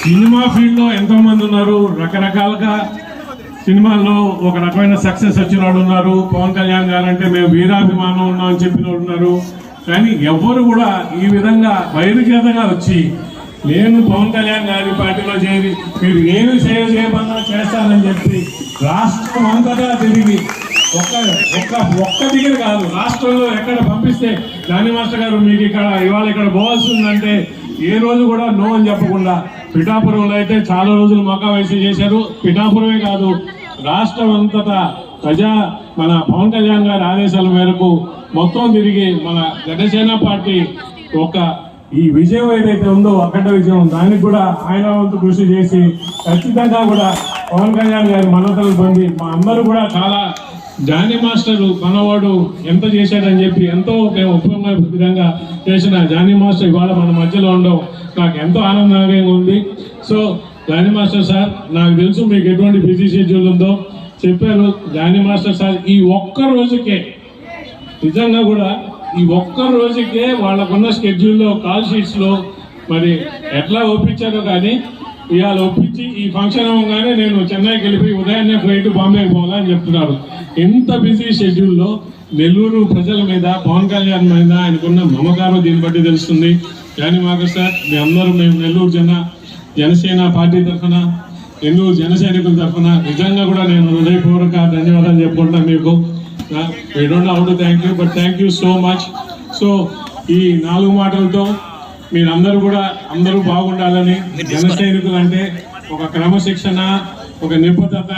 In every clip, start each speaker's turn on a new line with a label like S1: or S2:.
S1: Cinema field లో ఎంతో మంది ఉన్నారు, రకరకాలుగా సినిమాల్లో ఒక రకమైన సక్సెస్ వచ్చిన వాళ్ళు ఉన్నారు. పవన్ కళ్యాణ్ గారు అంటే మేము వీరాభిమానం ఉన్నాం అని చెప్పిన వాళ్ళు ఉన్నారు. కానీ ఎవరు కూడా ఈ విధంగా బహిర్గతంగా వచ్చి నేను పవన్ కళ్యాణ్ గారి పార్టీలో చేరి మీరు ఏమి సేవ చేయమన్నా చేస్తానని చెప్పి రాష్ట్రం అంతటా తిరిగి ఒక్క దగ్గర కాదు, రాష్ట్రంలో ఎక్కడ పంపిస్తే జానీ మాస్టర్ గారు మీకు ఇవాళ ఇక్కడ పోవాల్సి ఉందంటే ఏ రోజు కూడా నో అని చెప్పకుండా పిఠాపురంలో అయితే చాలా రోజులు మకా వయసు చేశారు. పిఠాపురమే కాదు, రాష్ట్రం అంతటా మన పవన్ కళ్యాణ్ గారి ఆదేశాల మేరకు మొత్తం తిరిగి మన జనసేన పార్టీ ఈ విజయం ఏదైతే ఉందో అఖండ విజయం, దానికి కూడా ఆయన వంతు కృషి చేసి ఖచ్చితంగా కూడా పవన్ కళ్యాణ్ గారి మన్నతలు పొంది మా అందరూ కూడా చాలా జానీ మాస్టర్ మనవాడు ఎంత చేశాడని చెప్పి ఎంతో మేము ఉపయోగ విధంగా చేసిన జానీ మాస్టర్ ఇవాళ మన మధ్యలో ఉండడం నాకు ఎంతో ఆనందంగా ఉంది. సో జానీ మాస్టర్ సార్, నాకు తెలుసు మీకు ఎటువంటి బిజీ షెడ్యూల్ ఉందో చెప్పారు. జానీ మాస్టర్ సార్ ఈ ఒక్క రోజుకే నిజంగా కూడా ఈ ఒక్క రోజుకే వాళ్ళకున్న స్కెడ్యూల్లో కాల్ షీట్స్లో మరి ఎట్లా ఒప్పించారో కానీ ఇవాళ ఒప్పించి ఈ ఫంక్షన్ అవ్వగానే నేను చెన్నైకి వెళ్ళిపోయి ఉదయాన్నే ఫ్లైట్ బాంబేకి పోవాలని చెప్తున్నారు. ఎంత బిజీ షెడ్యూల్లో నెల్లూరు ప్రజల మీద పవన్ కళ్యాణ్ మీద ఆయనకున్న మమకారం దీన్ని బట్టి తెలుస్తుంది. జానీ మాస్టర్ సార్, మీ అందరూ మేము నెల్లూరు జనసేన పార్టీ తరఫున, నెల్లూరు జన సైనికుల తరఫున నిజంగా కూడా నేను హృదయపూర్వక ధన్యవాదాలు చెప్పుకుంటున్నాను మీకు. We don't know how to thank you, but thank you so much. So ఈ 4 మాటలతో మీరందరూ కూడా అందరూ బాగుండాలని, జన సైనికులు అంటే ఒక క్రమశిక్షణ, ఒక నిబద్ధత,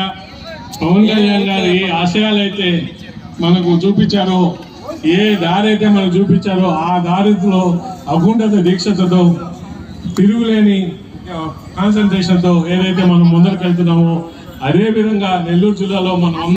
S1: పవన్ కళ్యాణ్ గారు ఏ ఆశయాలు అయితే మనకు చూపించారో, ఏ దారి అయితే మనకు చూపించారో ఆ దారిలో అకుంఠిత దీక్షతో, తిరుగులేని కాన్సన్ట్రేషన్తో ఏదైతే మనం ముందరికి వెళ్తున్నామో అదే విధంగా నెల్లూరు జిల్లాలో మనం